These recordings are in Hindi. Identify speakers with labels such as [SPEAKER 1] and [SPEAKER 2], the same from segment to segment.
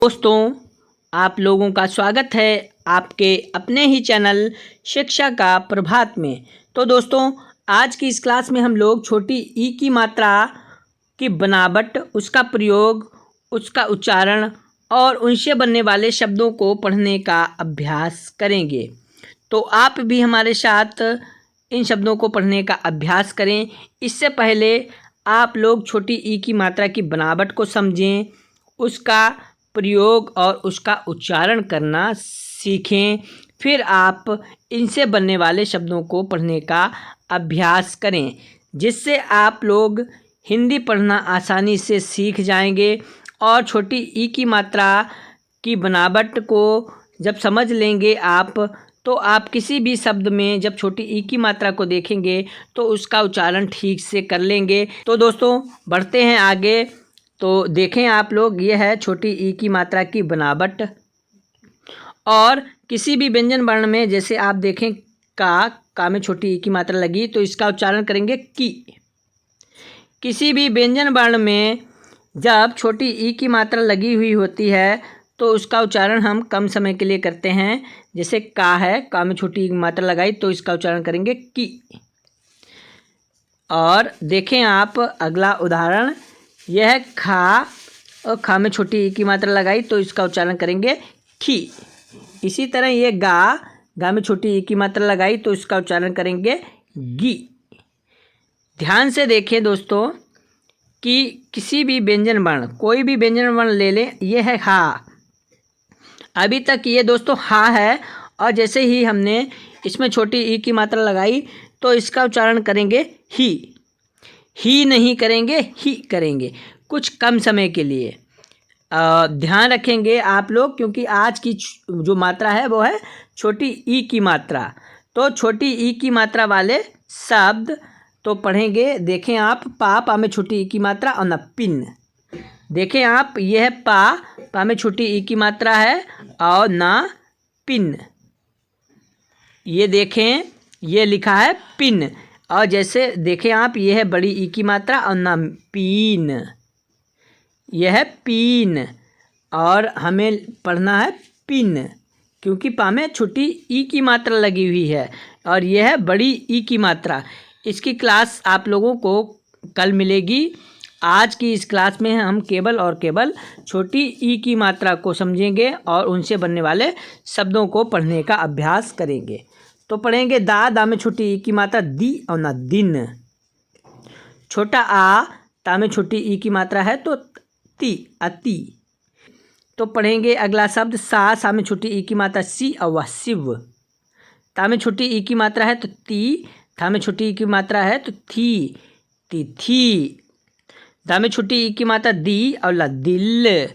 [SPEAKER 1] दोस्तों, आप लोगों का स्वागत है आपके अपने ही चैनल शिक्षा का प्रभात में। तो दोस्तों, आज की इस क्लास में हम लोग छोटी ई की मात्रा की बनावट, उसका प्रयोग, उसका उच्चारण और उनसे बनने वाले शब्दों को पढ़ने का अभ्यास करेंगे। तो आप भी हमारे साथ इन शब्दों को पढ़ने का अभ्यास करें। इससे पहले आप लोग छोटी ई की मात्रा की बनावट को समझें, उसका प्रयोग और उसका उच्चारण करना सीखें। फिर आप इनसे बनने वाले शब्दों को पढ़ने का अभ्यास करें, जिससे आप लोग हिंदी पढ़ना आसानी से सीख जाएंगे। और छोटी ई की मात्रा की बनावट को जब समझ लेंगे आप, तो आप किसी भी शब्द में जब छोटी ई की मात्रा को देखेंगे तो उसका उच्चारण ठीक से कर लेंगे। तो दोस्तों, बढ़ते हैं आगे। तो देखें आप लोग, ये है छोटी ई की मात्रा की बनावट। और किसी भी व्यंजन वर्ण में, जैसे आप देखें का में छोटी ई की मात्रा लगी तो इसका उच्चारण करेंगे की। किसी भी व्यंजन वर्ण में जब छोटी ई की मात्रा लगी हुई होती है तो उसका उच्चारण हम कम समय के लिए करते हैं। जैसे का है, का में छोटी ई की मात्रा लगाई तो इसका उच्चारण करेंगे की। और देखें आप अगला उदाहरण, यह है खा, और खा में छोटी ई की मात्रा लगाई तो इसका उच्चारण करेंगे खी। इसी तरह ये गा में छोटी ई की मात्रा लगाई तो इसका उच्चारण करेंगे गी। ध्यान से देखें दोस्तों कि किसी भी व्यंजन वर्ण, कोई भी व्यंजन वर्ण ले लें, ये है हा। अभी तक ये दोस्तों हा है, और जैसे ही हमने इसमें छोटी ई की मात्रा लगाई तो इसका उच्चारण करेंगे ही नहीं करेंगे, ही करेंगे कुछ कम समय के लिए। ध्यान रखेंगे आप लोग, क्योंकि आज की जो मात्रा है वो है छोटी ई की मात्रा। तो छोटी ई की मात्रा वाले शब्द तो पढ़ेंगे। देखें आप, पा में छोटी ई की मात्रा और न पिन। देखें आप, यह है पा में छोटी ई की मात्रा है और न पिन। ये देखें, ये लिखा है पिन। और जैसे देखें आप, यह है बड़ी ई की मात्रा और ना पीन, यह है पीन। और हमें पढ़ना है पिन, क्योंकि पा में छोटी ई की मात्रा लगी हुई है और यह है बड़ी ई की मात्रा। इसकी क्लास आप लोगों को कल मिलेगी। आज की इस क्लास में हम केवल और केवल छोटी ई की मात्रा को समझेंगे और उनसे बनने वाले शब्दों को पढ़ने का अभ्यास करेंगे। तो पढ़ेंगे दा में छोटी ई की मात्रा दी और ना दिन। छोटा आ, ता में छोटी ई की मात्रा है तो ती, अति। तो पढ़ेंगे अगला शब्द सा में छोटी ई की मात्रा सी और वह शिव। ता में छोटी ई की मात्रा है तो ती, था में छोटी ई की मात्रा है तो थी, थी। दा में छोटी ई की मात्रा दी और ला दिल।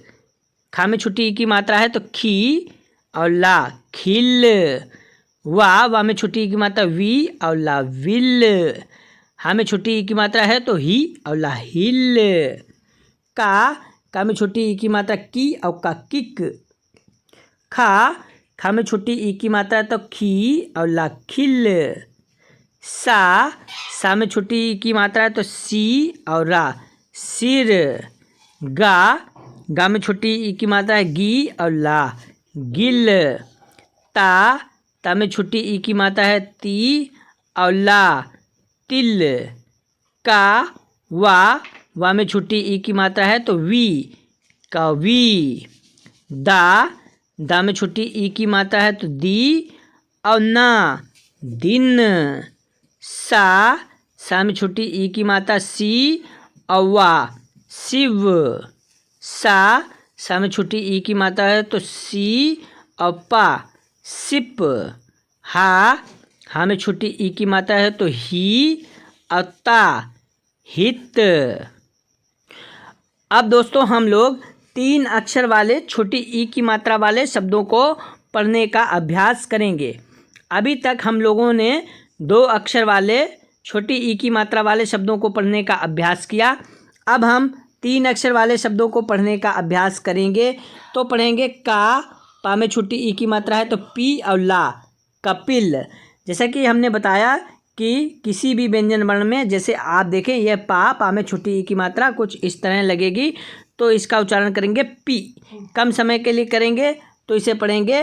[SPEAKER 1] खा में छोटी ई की मात्रा है तो खी और ला खिल। वाह में छोटी ई की मात्रा वी और ला विल। हा में छोटी ई की मात्रा है तो ही और ला हिल। का में छोटी ई की मात्रा की और का किक। खा में छोटी ई की मात्रा है तो खी और ला खिल। सा में छोटी ई की मात्रा है तो सी और रा सिर। गा में छोटी ई की मात्रा है गी और ला गिल। ता में छोटी ई की मात्रा है ती और ला तिल। वा में छोटी ई की मात्रा है तो वी, कवी। दा में छोटी ई की मात्रा है तो दी और ना दिन। सा में छोटी ई की मात्रा सी और वा शिव। सा में छोटी ई की मात्रा है तो सी और पा सिप। हा में छोटी ई की मात्रा है तो ही और ता हित। अब दोस्तों, हम लोग 3 अक्षर वाले छोटी ई की मात्रा वाले शब्दों को पढ़ने का अभ्यास करेंगे। अभी तक हम लोगों ने 2 अक्षर वाले छोटी ई की मात्रा वाले शब्दों को पढ़ने का अभ्यास किया। अब हम 3 अक्षर वाले शब्दों को पढ़ने का अभ्यास करेंगे। तो पढ़ेंगे पा में छोटी ई की मात्रा है तो पी और ला कपिल। जैसा कि हमने बताया कि किसी भी व्यंजन वर्ण में, जैसे आप देखें, यह पा में छोटी ई की मात्रा कुछ इस तरह लगेगी तो इसका उच्चारण करेंगे पी। कम समय के लिए करेंगे तो इसे पढ़ेंगे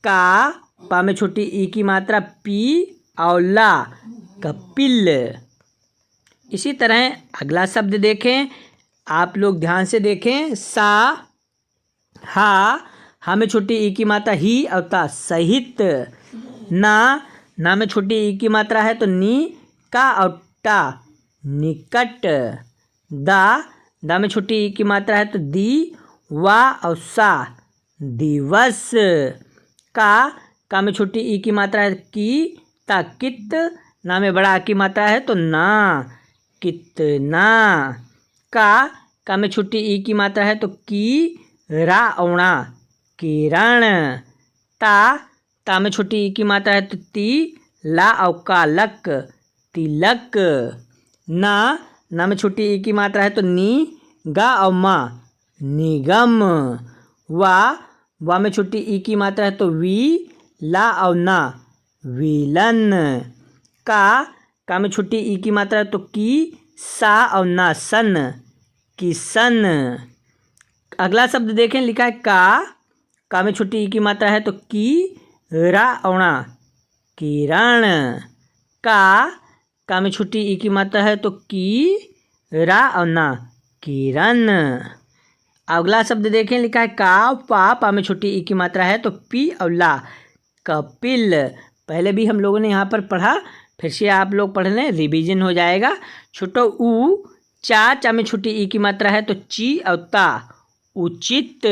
[SPEAKER 1] का, पा में छोटी ई की मात्रा पी और ला, कपिल। इसी तरह अगला शब्द देखें, आप लोग ध्यान से देखें। सा, हा में छोटी ई की मात्रा ही और ता, सहित। ना में छोटी ई की मात्रा है तो नी, का और टा, निकट। दा में छोटी ई की मात्रा है तो दी, वा और सा, दिवस। का में छोटी ई की मात्रा है की, ता, कित। ना में बड़ा आ की मात्रा है तो ना, कितना। का में छोटी ई की मात्रा है तो की, रा औणा, किरण। ता में छोटी ई की मात्रा है तो ती, ला और का, लक, तिलक। ना में छोटी ई की मात्रा है तो नी, गा और मा, निगम। वा में छोटी ई की मात्रा है तो वी, ला और ना, विलन। का में छोटी ई की मात्रा है तो की, सा और ना, सन, किसन। अगला शब्द देखें, लिखा है का में छोटी ई की मात्रा है तो की, रा औणा, किरण। का में छोटी ई की मात्रा है तो की, रा और ना, किरण। अगला शब्द देखें, लिखा है पा में छोटी ई की मात्रा है तो पी और ला, कपिल। पहले भी हम लोगों ने यहाँ पर पढ़ा, फिर से आप लोग पढ़ लें, रिवीजन हो जाएगा। छोटो ऊ, चा में छोटी ई की मात्रा है तो ची और ता, उचित।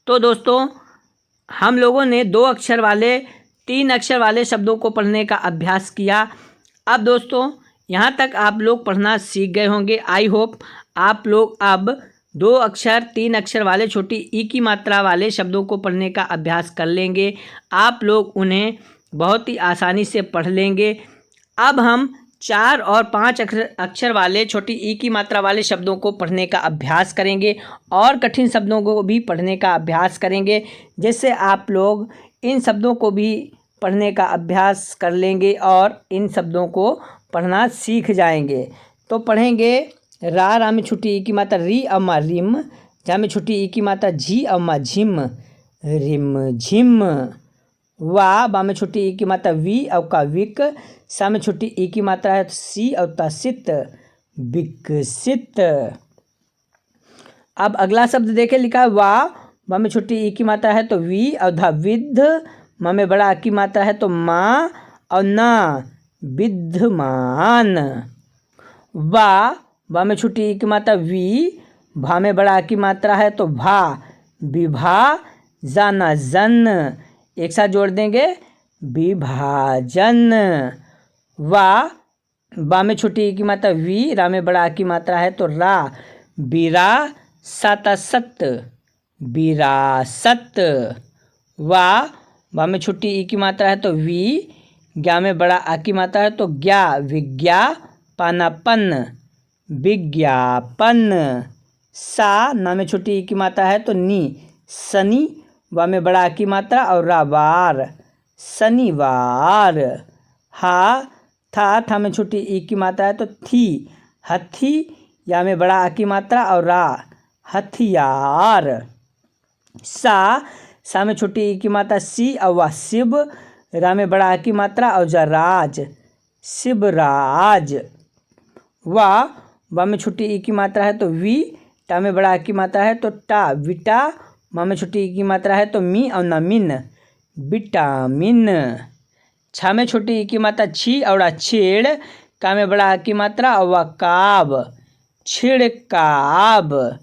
[SPEAKER 1] तो दोस्तों, हम लोगों ने 2 अक्षर वाले 3 अक्षर वाले शब्दों को पढ़ने का अभ्यास किया। अब दोस्तों, यहाँ तक आप लोग पढ़ना सीख गए होंगे। आई होप आप लोग अब 2 अक्षर 3 अक्षर वाले छोटी ई की मात्रा वाले शब्दों को पढ़ने का अभ्यास कर लेंगे। आप लोग उन्हें बहुत ही आसानी से पढ़ लेंगे। अब हम 4 और 5 अक्षर वाले छोटी ई की मात्रा वाले शब्दों को पढ़ने का अभ्यास करेंगे और कठिन शब्दों को भी पढ़ने का अभ्यास करेंगे, जिससे आप लोग इन शब्दों को भी पढ़ने का अभ्यास कर लेंगे और इन शब्दों को पढ़ना सीख जाएंगे। तो पढ़ेंगे रा में छोटी ई की मात्रा री अम्मा, रिम। झा में छोटी ई की मात्रा झी अम्मा, झिम, रिम झिम। बा में छोटी ई की मात्रा वी और का, विक। सा में छोटी ई की मात्रा है तो सी और ता, सित, विकसित। अब अगला शब्द देखें, लिखा है वा में छोटी ई की मात्रा है तो वी और धा, विद्ध। मा में बड़ा आ की मात्रा है तो माँ और ना, विद्यमान। बा में छोटी ई की मात्रा वी, भा में बड़ा आ की मात्रा है तो भा, विभा, जाना, जन। एक साथ जोड़ देंगे, विभाजन। बा में छोटी ई की मात्रा वी, रा में बड़ा आ की मात्रा है तो रा, विरा, सत, विरासत। बा में छोटी ई की मात्रा है तो वी, ज्ञा में बड़ा आ की मात्रा है तो ज्ञा, विज्ञापनापन, विज्ञापन। ना में छोटी ई की मात्रा है तो नी, शनि। वा में बड़ा आ की मात्रा और रा, वार, शनिवार। था में छोटी ई की मात्रा है तो थी, हथी। या में बड़ा आ की मात्रा और रा, हथियार। सा में छोटी ई की मात्रा सी और वा, शिव। रा में बड़ा आ की मात्रा और जा, राज, शिवराज। वा में छोटी ई की मात्रा है तो वी, टा में बड़ा आ की मात्रा है तो टा, विटा। मा में छोटी ई की मात्रा है तो मी और ना, मिन, विटामिन। छा में छोटी ई की मात्रा छी और छेड़। का में बड़ा आ की मात्रा और वा, काब, छिड़काब।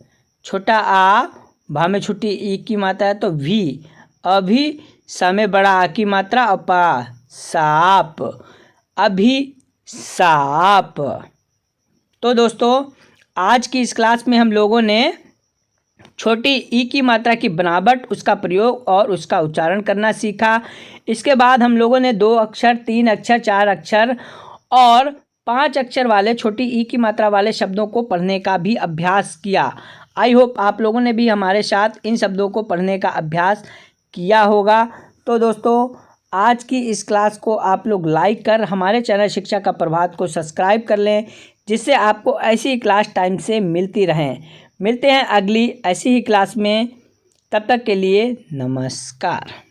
[SPEAKER 1] छोटा आ, भा में छोटी ई की मात्रा है तो भी, अभी। सा में बड़ा आ की मात्रा और पा, साप, अभी साप। तो दोस्तों, आज की इस क्लास में हम लोगों ने छोटी ई की मात्रा की बनावट, उसका प्रयोग और उसका उच्चारण करना सीखा। इसके बाद हम लोगों ने 2 अक्षर, 3 अक्षर, 4 अक्षर और 5 अक्षर वाले छोटी ई की मात्रा वाले शब्दों को पढ़ने का भी अभ्यास किया। आई होप आप लोगों ने भी हमारे साथ इन शब्दों को पढ़ने का अभ्यास किया होगा। तो दोस्तों, आज की इस क्लास को आप लोग लाइक कर हमारे चैनल शिक्षा का प्रभात को सब्सक्राइब कर लें, जिससे आपको ऐसी क्लास टाइम से मिलती रहें। मिलते हैं अगली ऐसी ही क्लास में, तब तक के लिए नमस्कार।